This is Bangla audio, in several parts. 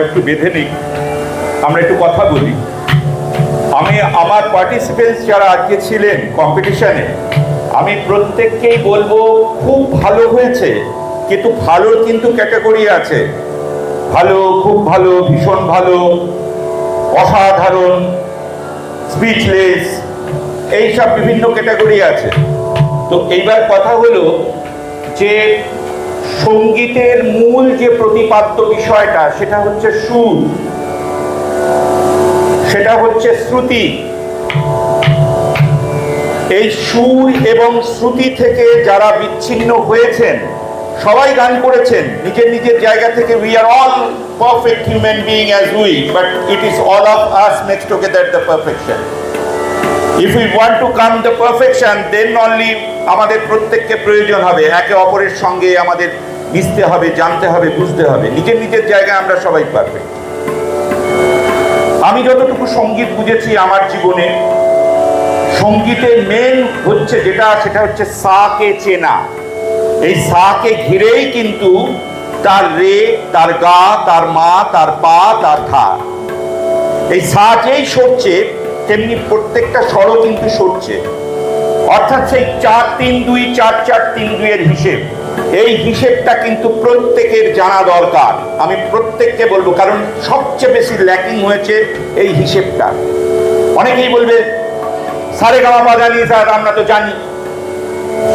একটু বেঁধে নিই, আমরা একটু কথা বলি। আমি আমার পার্টিসিপেন্টস যারা আজকে ছিলেন কম্পিটিশনে, আমি প্রত্যেককেই বলবো খুব ভালো হয়েছে, কিন্তু ভালোর কিন্তু ক্যাটাগরি আছে। ভালো, খুব ভালো, ভীষণ ভালো, অসাধারণ, স্পিচলেস, এইসব বিভিন্ন ক্যাটাগরি আছে। তো এইবার কথা হলো যে সঙ্গীতের মূল যে প্রতিপাদ্য বিষয়টা, সেটা হচ্ছে সুর, সেটা হচ্ছে শ্রুতি। এই সুর এবং শ্রুতি থেকে যারা বিচ্ছিন্ন হয়েছেন, সবাই গান করেছেন নিজের নিজের জায়গা থেকে। We are all perfect human being as we, but it is all of us makes together the perfection. If we want to come the perfection, then only আমাদের প্রত্যেককে প্রয়োজন হবে একে অপরের সঙ্গে আমাদের মিশতে হবে, জানতে হবে, বুঝতে হবে। নিজের নিজের জায়গায় আমরা সবাই পারফেক্ট। আমি যতটুকু সঙ্গীত বুঝেছি আমার জীবনে, সঙ্গীতের মেন হচ্ছে যেটা, সেটা হচ্ছে সাকে চেনা। এই সাকে ঘিরেই কিন্তু তার রে, তার গা, তার মা, তার পা, তার ধা। এই সা যেই সরছে, তেমনি প্রত্যেকটা স্বরও কিন্তু সরছে। অর্থাৎ সেই 4-3-2 4-4-3-2 এর হিসেব, এই হিসেবটা কিন্তু প্রত্যেকের জানা দরকার। আমি প্রত্যেককে বলবো, কারণ সবচেয়ে বেশি ল্যাকিং হয়েছে এই হিসেবটা। অনেকেই বলবে সারেগামা পাধানি, স্যার আমরা তো জানি।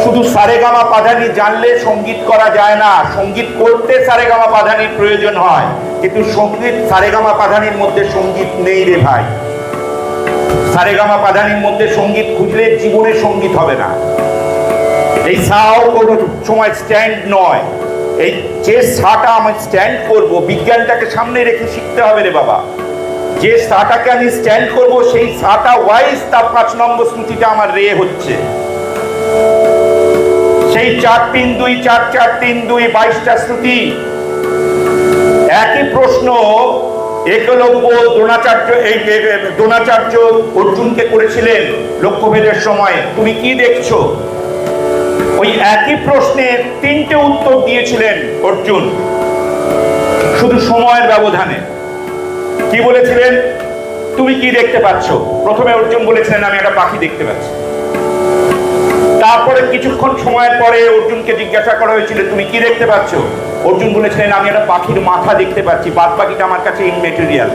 শুধু সারেগামা পাধানি জানলে সঙ্গীত করা যায় না। সঙ্গীত করতে সারেগামা পাধানির প্রয়োজন হয়, কিন্তু সঙ্গীত সারেগামা পাধানির মধ্যে সঙ্গীত নেই রে ভাই। সারেগামা পাধানির মধ্যে সঙ্গীত খুঁজলে জীবনে সঙ্গীত হবে না। এই সাও কোনো সময় স্ট্যান্ড নয়। এই যে সাটা আমি স্ট্যান্ড করব, বিজ্ঞানটাকে সামনে রেখে শিখতে হবে রে বাবা। যে সাটাকে আমি স্ট্যান্ড করব, সেই সাটা ওয়াইজ তার 5 নম্বর শ্রুতিটা আমার রে হচ্ছে। সেই 4-3-2 4-4-3-2 22টা শ্রুতি। একই প্রশ্ন একলব্য দ্রোণাচার্য অর্জুনকে করেছিলেন লক্ষ্যভেদের সময়, তুমি কি দেখছো? ওই একই প্রশ্নের 3টে উত্তর দিয়েছিলেন অর্জুন, শুধু সময়ের ব্যবধানে। কি বলেছিলেন? তুমি কি দেখতে পাচ্ছ? প্রথমে অর্জুন বলেছিলেন আমি একটা পাখি দেখতে পাচ্ছি। তারপরে কিছুক্ষণ সময়ের পরে অর্জুনকে জিজ্ঞাসা করা হয়েছিল তুমি কি দেখতে পাচ্ছ? অর্জুন বলেছিলেন আমি একটা পাখির মাথা দেখতে পাচ্ছি, বাদ বাকিটা আমার কাছে ইনমেটেরিয়াল,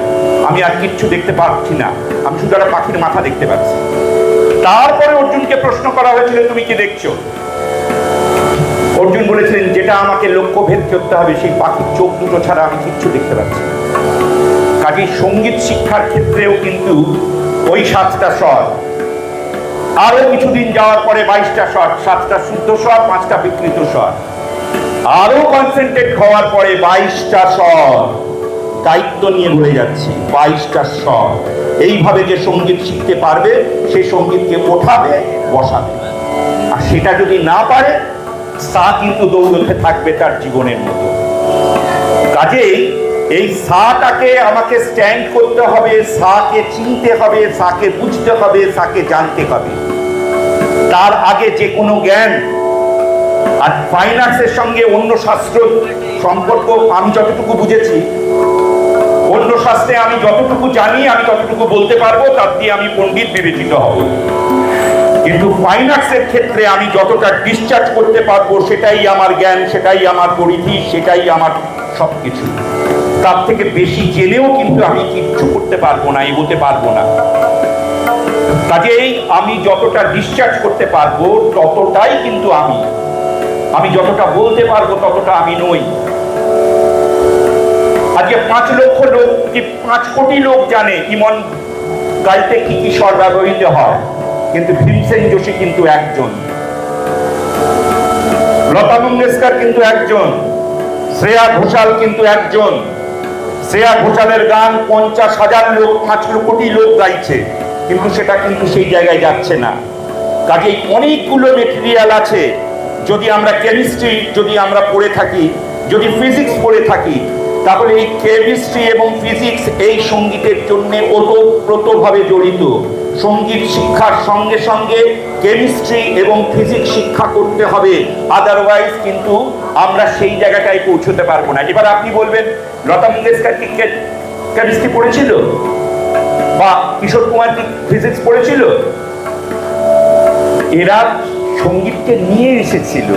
আমি আর কিচ্ছু দেখতে পাচ্ছি না, আমি শুধু একটা পাখির মাথা দেখতে পাচ্ছি। তারপরে অর্জুনকে প্রশ্ন করা হয়েছিল তুমি কি দেখছো? অর্জুন বলেছিলেন যেটা আমাকে লক্ষ্যভেদ করতে হবে, সেই পাখির চোখ দুটো ছাড়া আমি কিচ্ছু দেখতে পাচ্ছি না। কাজেই সঙ্গীত শিক্ষার ক্ষেত্রেও কিন্তু ওই 7টা স্বর, আরো কিছুদিন যাওয়ার পরে 22টা স্বর, 7টা শুদ্ধ স্বর, 5টা বিকৃত স্বর, আরো কনসেন্ট্রেট হওয়ার পরে 22টা স্বর। দায়িত্ব নিয়ে হয়ে যাচ্ছি 22টা স্বর। এইভাবে যে সঙ্গীত শিখতে পারবে, সেই সঙ্গীতকে ওঠাবে, বসাবে। আর সেটা যদি না পারে, সা কিন্তু দৌড়তে থাকবে তার জীবনের মতো। কাজেই এই সাটাকে আমাকে স্ট্যান্ড করতে হবে, সাকে চিনতে হবে, সাকে বুঝতে হবে, সাকে জানতে হবে। তার আগে যে কোনো জ্ঞান আর ফাইন আর্টসের সঙ্গে অন্য শাস্ত্র সম্পর্ক আমি যতটুকু বুঝেছি, অন্য শাস্ত্রে আমি যতটুকু জানি আমি ততটুকু বলতে পারবো, তার দিয়ে আমি পণ্ডিত বিবেচিত হব। কিন্তু ফাইন আর্টসের ক্ষেত্রে আমি যতটা ডিসচার্জ করতে পারবো, সেটাই আমার জ্ঞান, সেটাই আমার পরিধি, সেটাই আমার সবকিছু। তার থেকে বেশি জেনেও কিন্তু আমি কিচ্ছু করতে পারবো না, এগোতে পারবো না। কাজেই আমি যতটা ডিসচার্জ করতে পারবো ততটাই কিন্তু আমি যতটা বলতে পারবো ততটা আমি নই। আজকে 5 লক্ষ লোক কি 5 কোটি লোক জানে ইমন গাইতে কি কি স্বর ব্যবহৃত হয়, কিন্তু ভীমসেন যোশী কিন্তু একজন, লতা মঙ্গেশকর কিন্তু একজন, শ্রেয়া ঘোষাল কিন্তু একজন। শ্রেয়া ঘোষালের গান 50,000 লোক, 5 কোটি লোক গাইছে, কিন্তু সেটা কিন্তু সেই জায়গায় যাচ্ছে না। কাজেই অনেকগুলো মেটেরিয়াল আছে। যদি আমরা কেমিস্ট্রি যদি আমরা পড়ে থাকি, যদি ফিজিক্স পড়ে থাকি, তাহলে এই কেমিস্ট্রি এবং ফিজিক্স এই সঙ্গীতের জন্য ওতপ্রোতভাবে জড়িত। সঙ্গীত শিক্ষার সঙ্গে সঙ্গে কেমিস্ট্রি এবং ফিজিক্স শিক্ষা করতে হবে, আদারওয়াইজ কিন্তু আমরা সেই জায়গাটায় পৌঁছতে পারবো না। এবার আপনি বলবেন লতা মঙ্গেশকর কি কেমিস্ট্রি পড়েছিল, বা কিশোর কুমার কি ফিজিক্স পড়েছিল? এরা সঙ্গীতকে নিয়ে এসেছিল,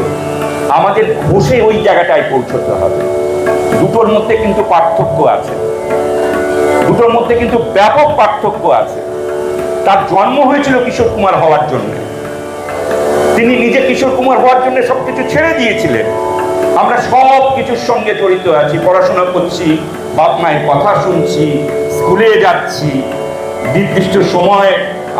আমাদের ঘষে ওই জায়গাটায় পৌঁছতে হবে। দুটোর মধ্যে কিন্তু পার্থক্য আছে, দুটোর মধ্যে কিন্তু ব্যাপক পার্থক্য আছে। তার জন্ম হয়েছিল কিশোর কুমার হওয়ার জন্য, তিনি নিজে কিশোর কুমার হওয়ার জন্য সবকিছু ছেড়ে দিয়েছিলেন। আমরা সব কিছুর সঙ্গে জড়িত আছি, পড়াশোনা করছি, বাপ মায়ের কথা শুনছি, স্কুলে যাচ্ছি, নির্দিষ্ট সময়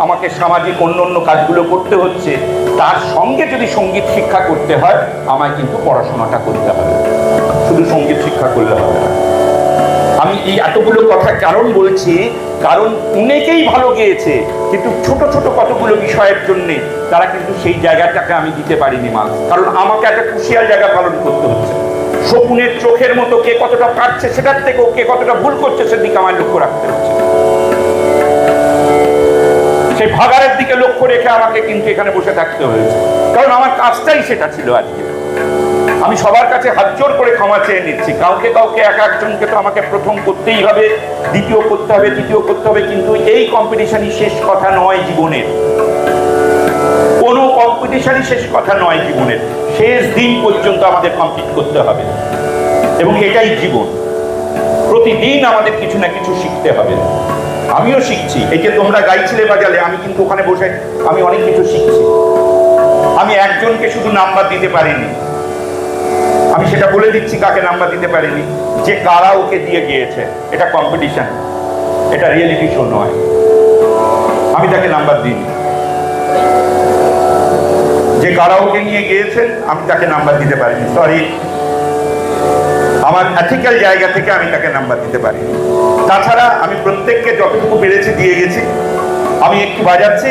আমাকে সামাজিক অন্য অন্য কাজগুলো করতে হচ্ছে। তার সঙ্গে যদি সঙ্গীত শিক্ষা করতে হয়, আমায় কিন্তু পড়াশোনাটা করতে হবে, শুধু সঙ্গীত শিক্ষা করলে হবে না। আমি এই এতগুলো কথা কারণ বলছি, কারণ অনেকেই ভালো গেয়েছে, কিন্তু ছোট ছোট কতগুলো বিষয়ের জন্য তারা কিন্তু সেই জায়গাটাকে আমি দিতে পারিনি মাল। কারণ আমাকে একটা ক্রুশিয়াল জায়গা পালন করতে হচ্ছে। শকুনের চোখের মতো কে কতটা পারছে সেটার থেকেও কে কতটা ভুল করছে সেদিকে আমার লক্ষ্য রাখতে হচ্ছে। সেই ভাগাড়ের দিকে লক্ষ্য রেখে আমাকে কিন্তু এখানে বসে থাকতে হয়েছে, কারণ আমার কাজটাই সেটা ছিল। আজকে আমি সবার কাছে হাত জোর করে ক্ষমা চেয়ে নিচ্ছি। কাউকে কাউকে এক একজনকে তো আমাকে প্রথম করতেই হবে, দ্বিতীয় করতে হবে, তৃতীয় করতে হবে, কিন্তু এই কম্পিটিশনই শেষ কথা নয় জীবনের। কোনো কম্পিটিশনই শেষ কথা নয় জীবনের। শেষ দিন পর্যন্ত আমাদের কমপ্লিট করতে হবে, এবং এটাই জীবন। প্রতিদিন আমাদের কিছু না কিছু শিখতে হবে। আমিও শিখছি। এই যে তোমরা গাইছিলে বাজালে, আমি কিন্তু ওখানে বসে আমি অনেক কিছু শিখছি। আমি একজনকে শুধু নাম্বার দিতে পারিনি, আমি সেটা বলে দিচ্ছি কাকে নাম্বার দিতে পারিনি। যে কারা ওকে দিয়ে গিয়েছে, এটা কম্পিটিশন, এটা রিয়েলিটি শো নয়, আমি তাকে নাম্বার দিইনি। যে কারা ওকে নিয়ে গিয়েছেন, আমি তাকে নাম্বার দিতে পারিনি, সরি, আমার এথিক্যাল জায়গা থেকে আমি তাকে নাম্বার দিতে পারিনি। তাছাড়া আমি প্রত্যেককে যতটুকু পেরেছি দিয়ে গেছি। আমি একটু বাজাচ্ছি,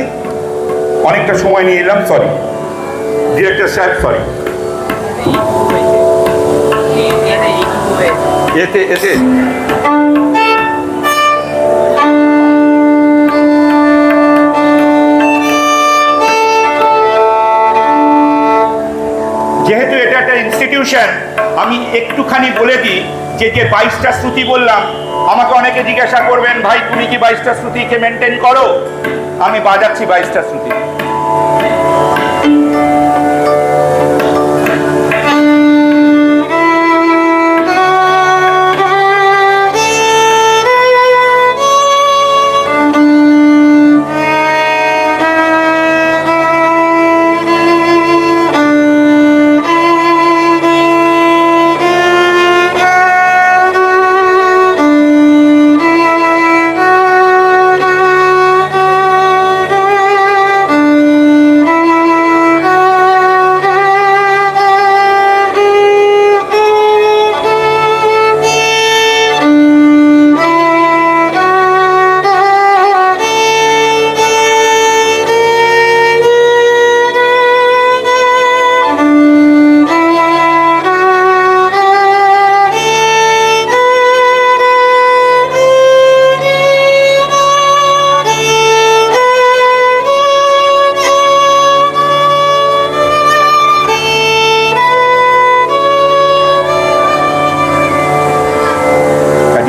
অনেকটা সময় নিয়ে এলাম, সরি ডিরেক্টর সাহেব, সরি। এতে এতে যেহেতু এটা একটা ইনস্টিটিউশন, আমি একটুখানি বলে দিই যে 22টা শ্রুতি বললাম, আমাকে অনেকে জিজ্ঞাসা করবেন, ভাই তুমি কি 22টা শ্রুতিকে মেনটেন করো? আমি বাজাচ্ছি 22টা শ্রুতি।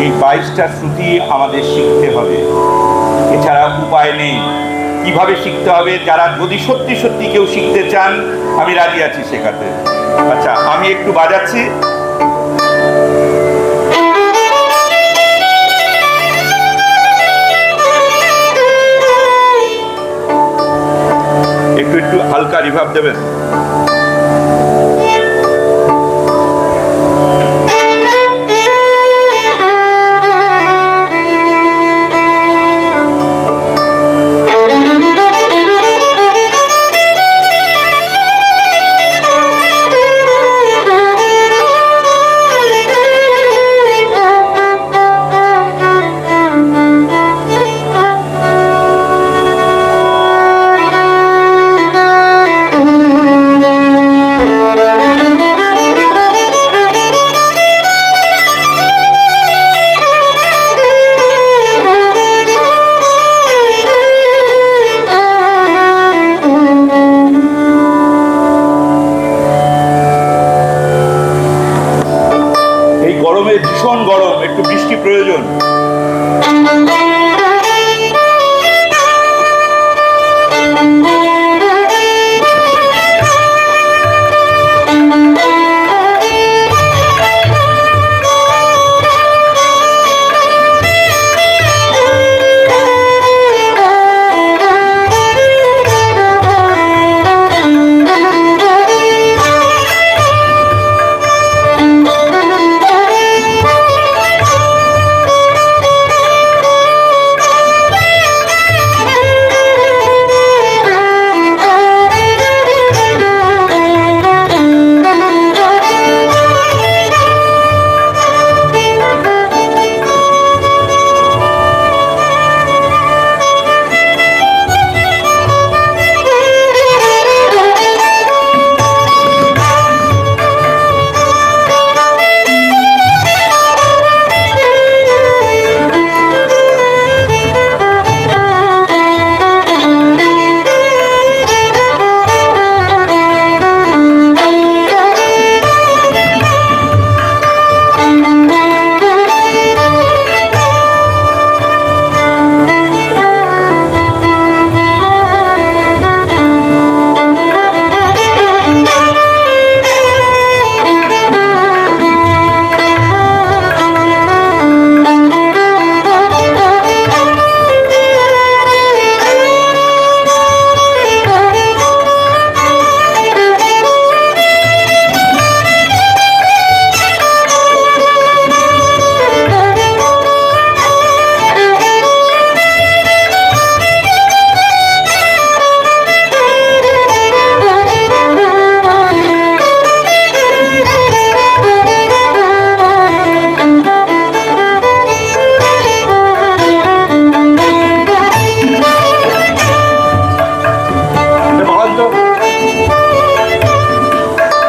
এই 22টা শ্রুতি আমাদের শিখতে হবে, এছাড়া উপায় নেই। কিভাবে শিখতে হবে, যারা যদি সত্যি সত্যি কেউ শিখতে চান, আমি রাজি আছি শেখাতে। আচ্ছা, আমি একটু বাজাচ্ছি। একটু একটু হালকা রিভার্ব দেবেন। ভীষণ গরম, একটু বৃষ্টি প্রয়োজন।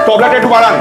তবলাটা একটু বাড়ান।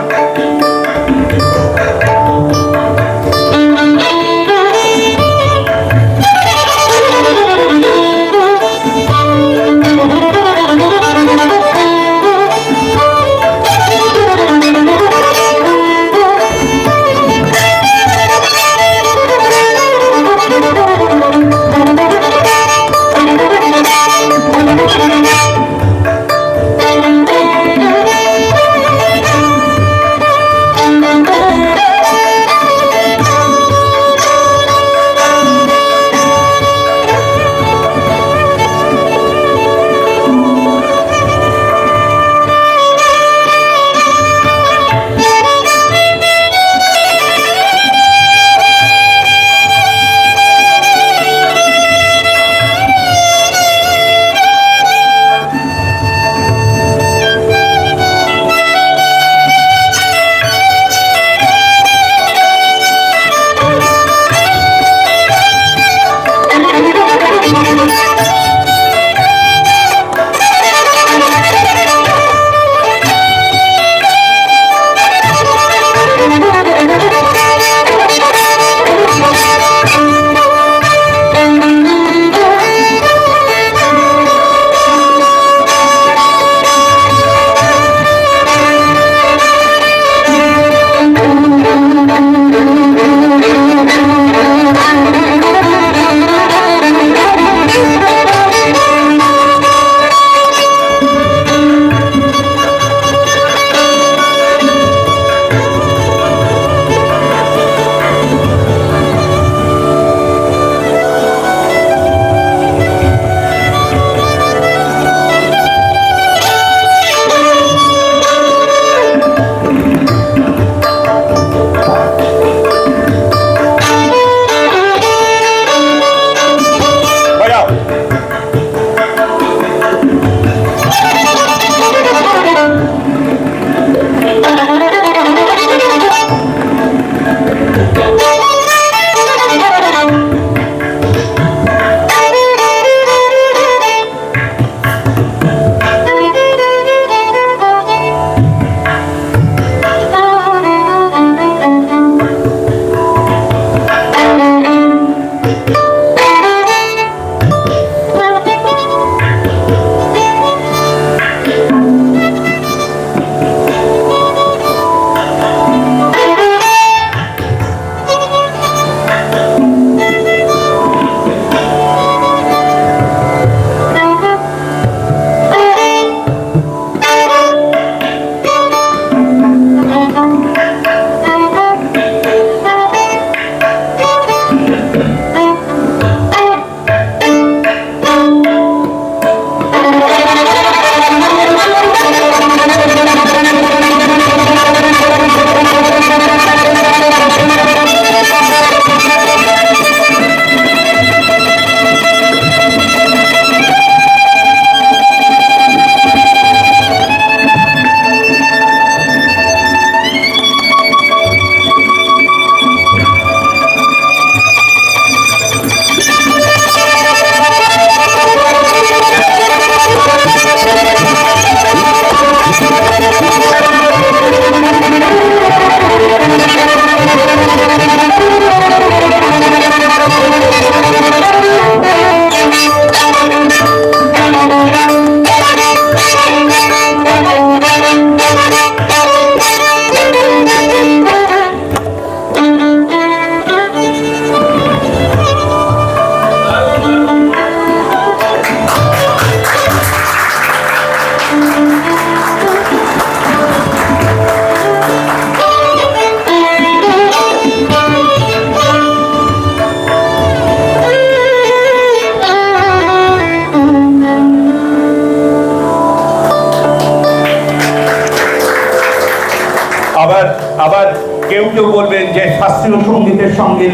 শাস্ত্রীয় সঙ্গীতের সঙ্গে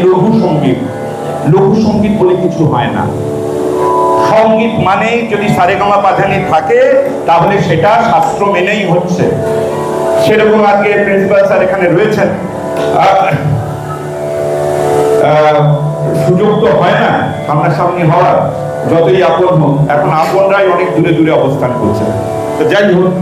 লঘু সঙ্গীত বলে কিছু হয় না। সঙ্গীত মানে যদি সারেগামা পাধানি থাকে তাহলে সেটা শাস্ত্র মেনেই হচ্ছে। সেরকম আজকে প্রিন্সিপাল স্যার এখানে রয়েছেন, সুযোগ তো হয় না সামনাসামনি হওয়ার, যতই আপন হোক। এখন আপনরাই অনেক দূরে দূরে অবস্থান করছে। তো যাই হোক,